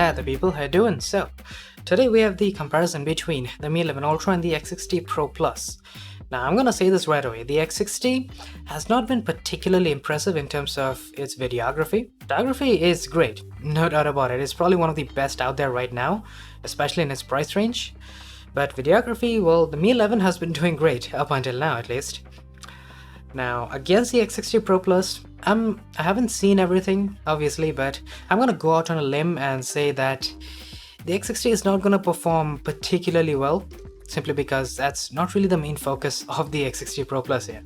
Hi the people, how you doing? So, today we have the comparison between the Mi 11 Ultra and the X60 Pro Plus. Now I'm gonna say this right away, the X60 has not been particularly impressive in terms of its videography. Videography is great, no doubt about it, it's probably one of the best out there right now, especially in its price range. But videography, well, the Mi 11 has been doing great, up until now at least. Now, against the X60 Pro Plus, I haven't seen everything, obviously, but I'm gonna go out on a limb and say that the X60 is not gonna perform particularly well, simply because that's not really the main focus of the X60 Pro Plus yet.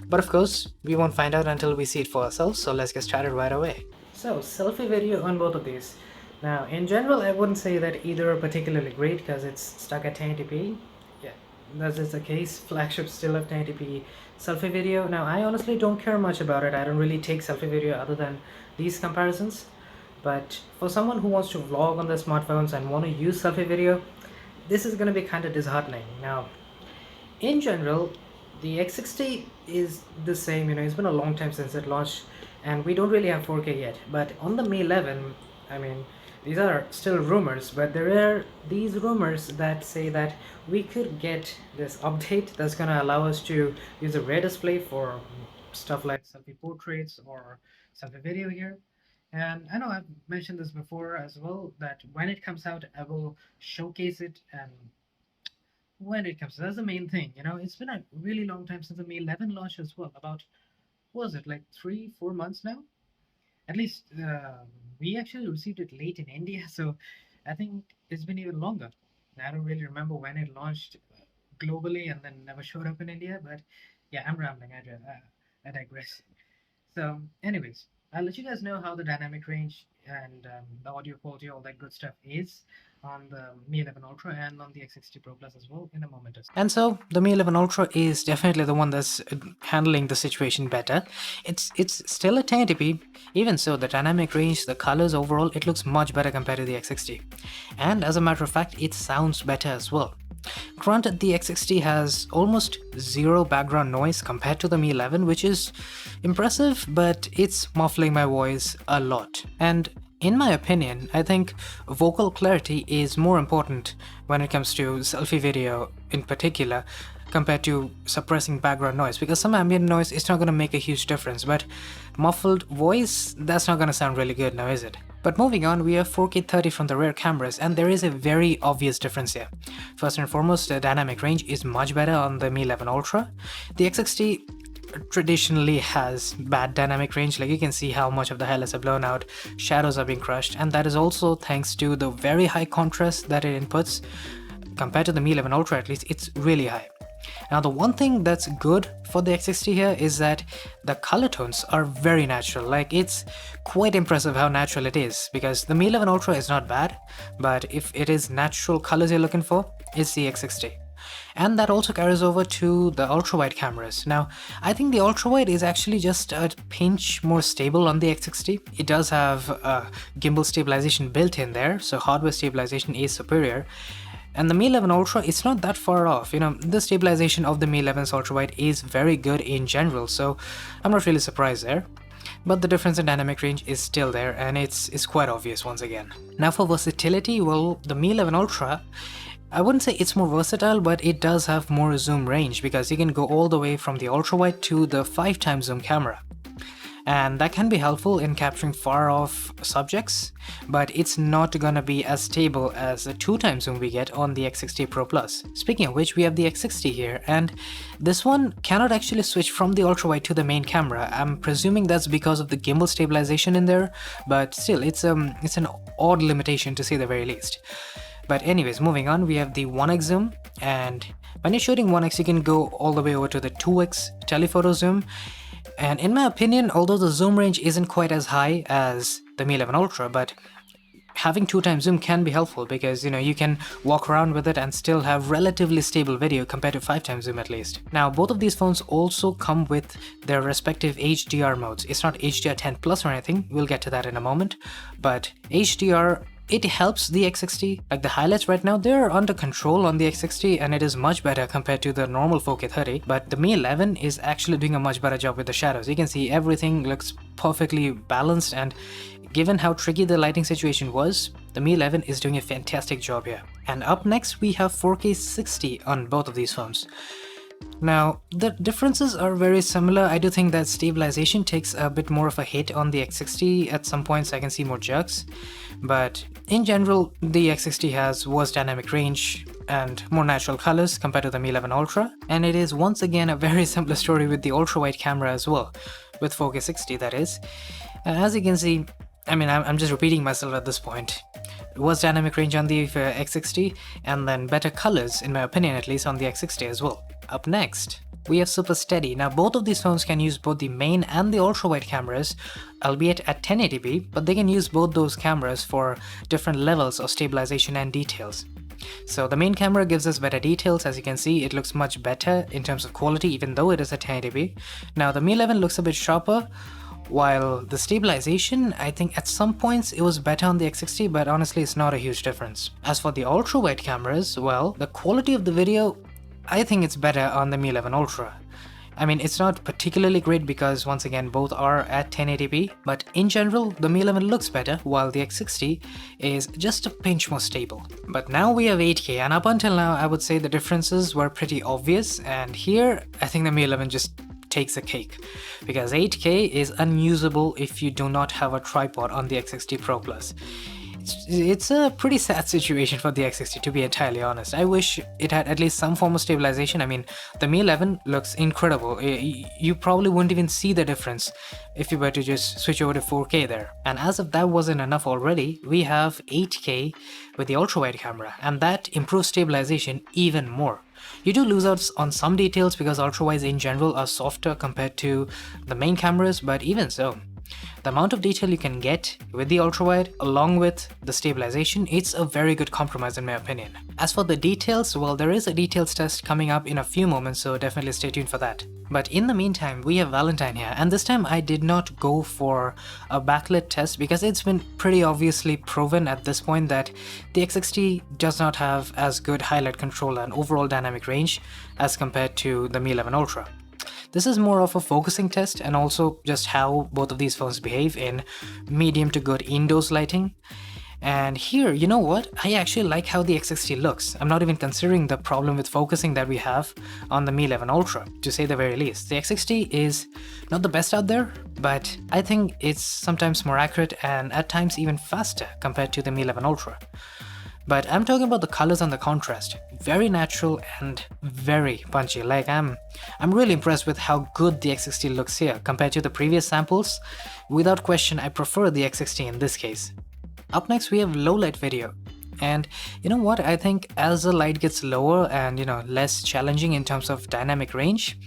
But of course, we won't find out until we see it for ourselves, so let's get started right away. So, selfie video on both of these. Now, in general, I wouldn't say that either are particularly great because it's stuck at 1080p. Yeah, that is the case. Flagship still have 1080p selfie video. Now, I honestly don't care much about it. I don't really take selfie video other than these comparisons. But for someone who wants to vlog on their smartphones and want to use selfie video, this is going to be kind of disheartening. Now, in general, the X60 is the same. It's been a long time since it launched, and we don't really have 4K yet. But on the Mi 11, I mean, these are still rumors, but there are these rumors that say that we could get this update that's going to allow us to use a rear display for stuff like selfie portraits or selfie video here. And I know I've mentioned this before as well, that when it comes out, I will showcase it. And when it comes, that's the main thing. It's been a really long time since the Mi 11 launched as well. About, what was it, like 3-4 months now? At least we actually received it late in India, so I think it's been even longer. I don't really remember when it launched globally and then never showed up in India, but yeah, I'm rambling. I digress. So, anyways, I'll let you guys know how the dynamic range and the audio quality, all that good stuff is on the Mi 11 Ultra and on the X60 Pro Plus as well in a moment or so. And so the Mi 11 Ultra is definitely the one that's handling the situation better. It's still a 1080p. Even so, the dynamic range, the colors overall, it looks much better compared to the X60. And as a matter of fact, it sounds better as well. Granted, the X60 has almost zero background noise compared to the Mi 11, which is impressive, but it's muffling my voice a lot. And in my opinion, I think vocal clarity is more important when it comes to selfie video in particular, compared to suppressing background noise, because some ambient noise is not going to make a huge difference, but muffled voice, that's not going to sound really good now, is it? But moving on, we have 4K 30 from the rear cameras, and there is a very obvious difference here. First and foremost, the dynamic range is much better on the Mi 11 Ultra. The X60 traditionally has bad dynamic range, like you can see how much of the highlights are blown out, shadows are being crushed, and that is also thanks to the very high contrast that it inputs. Compared to the Mi 11 Ultra, at least, it's really high. Now, the one thing that's good for the X60 here is that the color tones are very natural. Like, it's quite impressive how natural it is, because the Mi 11 Ultra is not bad, but if it is natural colors you're looking for, it's the X60. And that also carries over to the ultra-wide cameras. Now, I think the ultra-wide is actually just a pinch more stable on the X60. It does have gimbal stabilization built in there, so hardware stabilization is superior. And the Mi 11 Ultra, it's not that far off. The stabilization of the Mi 11's ultra-wide is very good in general, so I'm not really surprised there. But the difference in dynamic range is still there, and it's quite obvious once again. Now for versatility, well, the Mi 11 Ultra, I wouldn't say it's more versatile, but it does have more zoom range, because you can go all the way from the ultra-wide to the 5x zoom camera. And that can be helpful in capturing far off subjects, but it's not gonna be as stable as the 2x zoom we get on the X60 Pro Plus. Speaking of which, we have the X60 here, and this one cannot actually switch from the ultra-wide to the main camera. I'm presuming that's because of the gimbal stabilization in there, but still, it's an odd limitation to say the very least. But anyways, moving on, we have the 1x zoom, and when you're shooting 1x, you can go all the way over to the 2x telephoto zoom. And in my opinion, although the zoom range isn't quite as high as the Mi 11 Ultra, but having 2x zoom can be helpful, because you can walk around with it and still have relatively stable video compared to 5x zoom at least. Now, both of these phones also come with their respective HDR modes. It's not HDR 10 Plus or anything, we'll get to that in a moment, but HDR, it helps the X60. Like, the highlights right now, they're under control on the X60, and it is much better compared to the normal 4K 30, but the Mi 11 is actually doing a much better job with the shadows. You can see everything looks perfectly balanced, and given how tricky the lighting situation was, the Mi 11 is doing a fantastic job here. And up next we have 4K 60 on both of these phones. Now, the differences are very similar. I do think that stabilization takes a bit more of a hit on the X60. At some points I can see more jerks, but in general the X60 has worse dynamic range and more natural colors compared to the Mi 11 Ultra, and it is once again a very similar story with the ultra-wide camera as well, with 4K 60 that is. As you can see, I mean, I'm just repeating myself at this point. Worse dynamic range on the X60, and then better colors, in my opinion at least, on the X60 as well. Up next, we have Super Steady. Now both of these phones can use both the main and the ultra-wide cameras, albeit at 1080p, but they can use both those cameras for different levels of stabilization and details. So the main camera gives us better details. As you can see, it looks much better in terms of quality even though it is at 1080p. Now the Mi 11 looks a bit sharper, while the stabilization, I think at some points it was better on the X60, but honestly it's not a huge difference. As for the ultra-wide cameras, well, the quality of the video, I think it's better on the Mi 11 Ultra. I mean, it's not particularly great because once again both are at 1080p, but in general the Mi 11 looks better while the X60 is just a pinch more stable. But now we have 8K, and up until now I would say the differences were pretty obvious, and here I think the Mi 11 just takes a cake, because 8K is unusable if you do not have a tripod on the X60 Pro Plus. It's a pretty sad situation for the X60, to be entirely honest. I wish it had at least some form of stabilization. I mean, the Mi 11 looks incredible. You probably wouldn't even see the difference if you were to just switch over to 4K there. And as if that wasn't enough already, we have 8K with the ultra-wide camera, and that improves stabilization even more. You do lose out on some details because ultra-wides in general are softer compared to the main cameras, but even so, the amount of detail you can get with the ultra-wide along with the stabilization, it's a very good compromise in my opinion. As for the details, well, there is a details test coming up in a few moments, so definitely stay tuned for that. But in the meantime, we have Valentine here, and this time I did not go for a backlit test because it's been pretty obviously proven at this point that the X60 does not have as good highlight control and overall dynamic range as compared to the Mi 11 Ultra. This is more of a focusing test and also just how both of these phones behave in medium to good indoors lighting. And here, you know what? I actually like how the X60 looks. I'm not even considering the problem with focusing that we have on the Mi 11 Ultra, to say the very least. The X60 is not the best out there, but I think it's sometimes more accurate and at times even faster compared to the Mi 11 Ultra. But I'm talking about the colors and the contrast. Very natural and very punchy. Like I'm really impressed with how good the X60 looks here compared to the previous samples. Without question, I prefer the X60 in this case. Up next we have low light video. And you know what, I think as the light gets lower and less challenging in terms of dynamic range,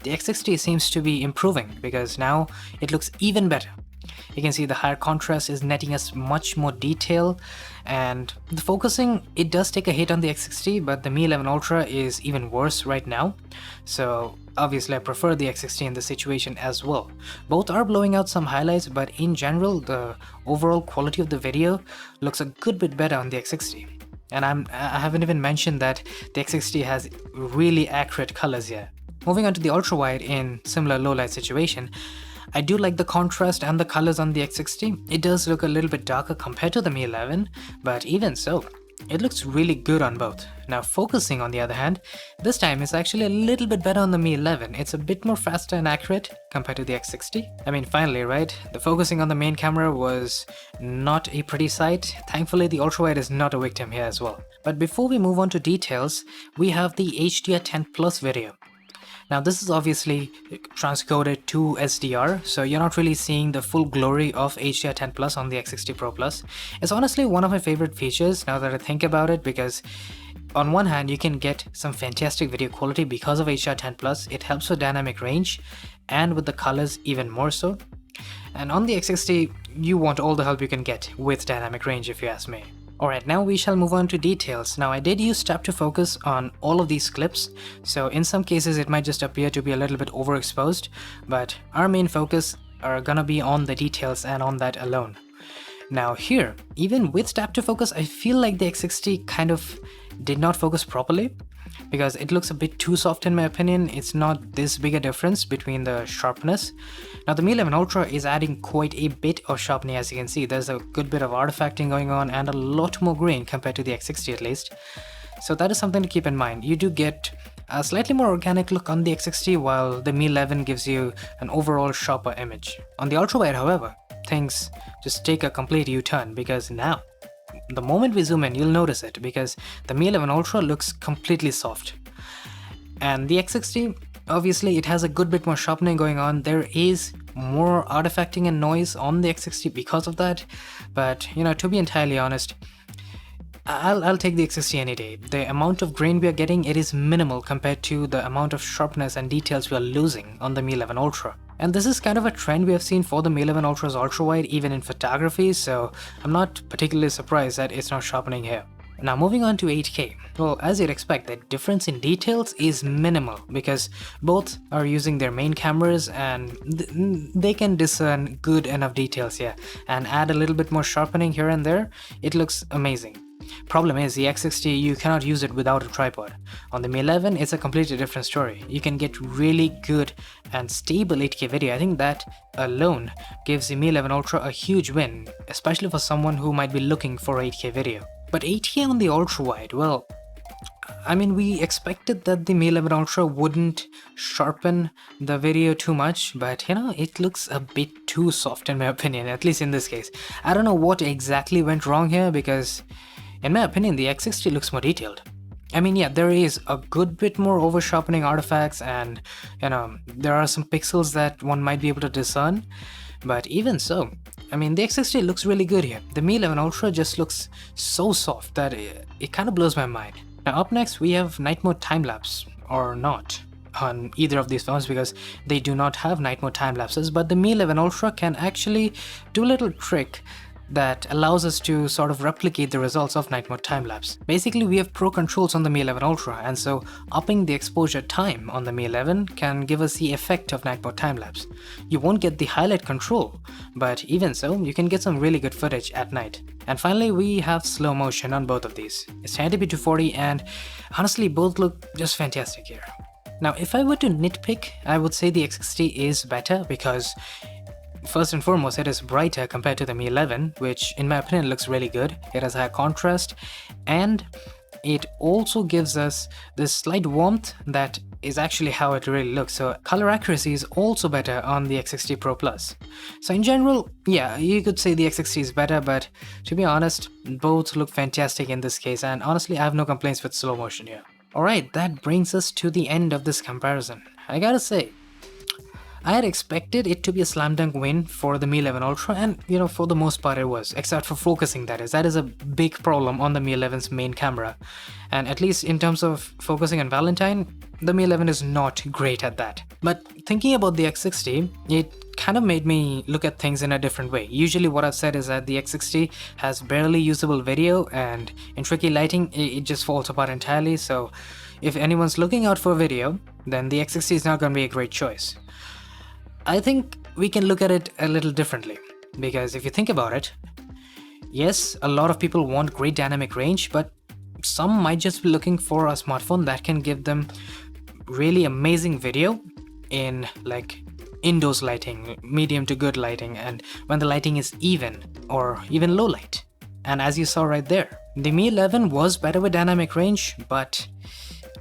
the X60 seems to be improving because now it looks even better. You can see the higher contrast is netting us much more detail, and the focusing, it does take a hit on the X60, but the Mi 11 Ultra is even worse right now. So obviously I prefer the X60 in this situation as well. Both are blowing out some highlights, but in general the overall quality of the video looks a good bit better on the X60. And I haven't even mentioned that the X60 has really accurate colors here. Moving on to the ultra wide in similar low light situation, I do like the contrast and the colors on the X60. It does look a little bit darker compared to the Mi 11, but even so, it looks really good on both. Now focusing on the other hand, this time is actually a little bit better on the Mi 11. It's a bit more faster and accurate compared to the X60. I mean, finally, right? The focusing on the main camera was not a pretty sight. Thankfully, the ultrawide is not a victim here as well. But before we move on to details, we have the HDR10 Plus video. Now this is obviously transcoded to SDR, so you're not really seeing the full glory of HDR10 Plus on the X60 Pro Plus. It's honestly one of my favorite features now that I think about it, because on one hand you can get some fantastic video quality because of HDR10 Plus. It helps with dynamic range and with the colors even more so. And on the X60 you want all the help you can get with dynamic range, if you ask me. Alright, now we shall move on to details. Now I did use tap to focus on all of these clips, so in some cases it might just appear to be a little bit overexposed, but our main focus are gonna be on the details and on that alone. Now here, even with tap to focus, I feel like the X60 kind of did not focus properly. because it looks a bit too soft in my opinion. It's not this big a difference between the sharpness. Now the Mi 11 Ultra is adding quite a bit of sharpening. As you can see, there's a good bit of artifacting going on and a lot more grain compared to the X60 at least. So that is something to keep in mind. You do get a slightly more organic look on the X60, while the Mi 11 gives you an overall sharper image. On the ultra wide, however, things just take a complete U-turn, because now the moment we zoom in, you'll notice it, because the Mi 11 Ultra looks completely soft. And the X60, obviously it has a good bit more sharpening going on. There is more artifacting and noise on the X60 because of that, but you know, to be entirely honest, I'll take the X60 any day. The amount of grain we are getting, it is minimal compared to the amount of sharpness and details we are losing on the Mi 11 Ultra. And this is kind of a trend we have seen for the Mi 11 Ultra's ultra-wide even in photography, so I'm not particularly surprised that it's not sharpening here. Now moving on to 8K. Well, as you'd expect, the difference in details is minimal because both are using their main cameras and they can discern good enough details here and add a little bit more sharpening here and there. It looks amazing. Problem is, the X60, you cannot use it without a tripod. On the Mi 11, it's a completely different story. You can get really good and stable 8K video. I think that alone gives the Mi 11 Ultra a huge win, especially for someone who might be looking for 8K video. But 8K on the ultra-wide, well, I mean, we expected that the Mi 11 Ultra wouldn't sharpen the video too much, but you know, it looks a bit too soft in my opinion, at least in this case. I don't know what exactly went wrong here, because in my opinion, the X60 looks more detailed. I mean, yeah, there is a good bit more over sharpening artifacts, and you know, there are some pixels that one might be able to discern, but even so, I mean, the X60 looks really good here. The Mi 11 Ultra just looks so soft that it kind of blows my mind. Now up next we have night mode time-lapse, or not, on either of these phones because they do not have night mode time-lapses, but the Mi 11 Ultra can actually do a little trick that allows us to sort of replicate the results of night mode time-lapse. Basically, we have pro controls on the Mi 11 Ultra, and so upping the exposure time on the Mi 11 can give us the effect of night mode time-lapse. You won't get the highlight control, but even so, you can get some really good footage at night. And finally, we have slow motion on both of these. It's 1080p 240, and honestly, both look just fantastic here. Now, if I were to nitpick, I would say the X60 is better because first and foremost, it is brighter compared to the Mi 11, which in my opinion looks really good. It has high contrast, and it also gives us this slight warmth that is actually how it really looks. So color accuracy is also better on the X60 Pro Plus. So in general, yeah, you could say the X60 is better, but to be honest, both look fantastic in this case, and honestly, I have no complaints with slow motion here. Alright, that brings us to the end of this comparison. I gotta say, I had expected it to be a slam dunk win for the Mi 11 Ultra, and you know, for the most part it was, except for focusing, that is. That is a big problem on the Mi 11's main camera, and at least in terms of focusing on Valentine, the Mi 11 is not great at that. But thinking about the X60, it kind of made me look at things in a different way. Usually what I've said is that the X60 has barely usable video, and in tricky lighting it just falls apart entirely, so if anyone's looking out for video, then the X60 is not going to be a great choice. I think we can look at it a little differently, because if you think about it, yes, a lot of people want great dynamic range, but some might just be looking for a smartphone that can give them really amazing video in like indoors lighting, medium to good lighting, and when the lighting is even or even low light. And as you saw right there, the Mi 11 was better with dynamic range, but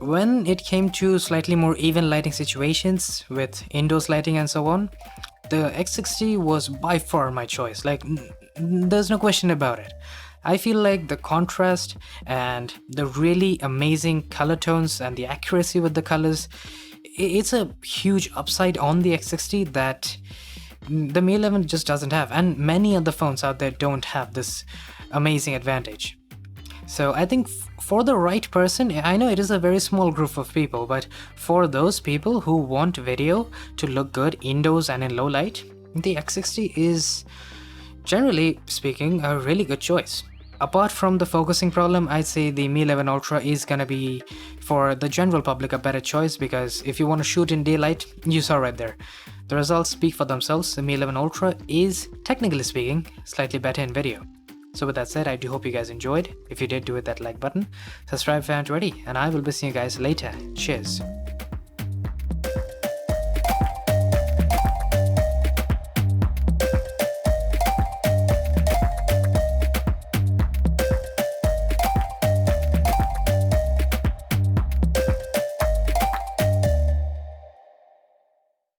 when it came to slightly more even lighting situations with indoors lighting and so on, the X60 was by far my choice. Like, there's no question about it. I feel like the contrast and the really amazing color tones and the accuracy with the colors, it's a huge upside on the X60 that the Mi 11 just doesn't have, and many other phones out there don't have this amazing advantage. So I think for the right person, I know it is a very small group of people, but for those people who want video to look good indoors and in low light, the X60 is, generally speaking, a really good choice. Apart from the focusing problem, I'd say the Mi 11 Ultra is gonna be, for the general public, a better choice, because if you want to shoot in daylight, you saw right there. The results speak for themselves. The Mi 11 Ultra is, technically speaking, slightly better in video. So with that said, I do hope you guys enjoyed. If you did, do hit that like button. Subscribe if you haven't already, and I will be seeing you guys later. Cheers.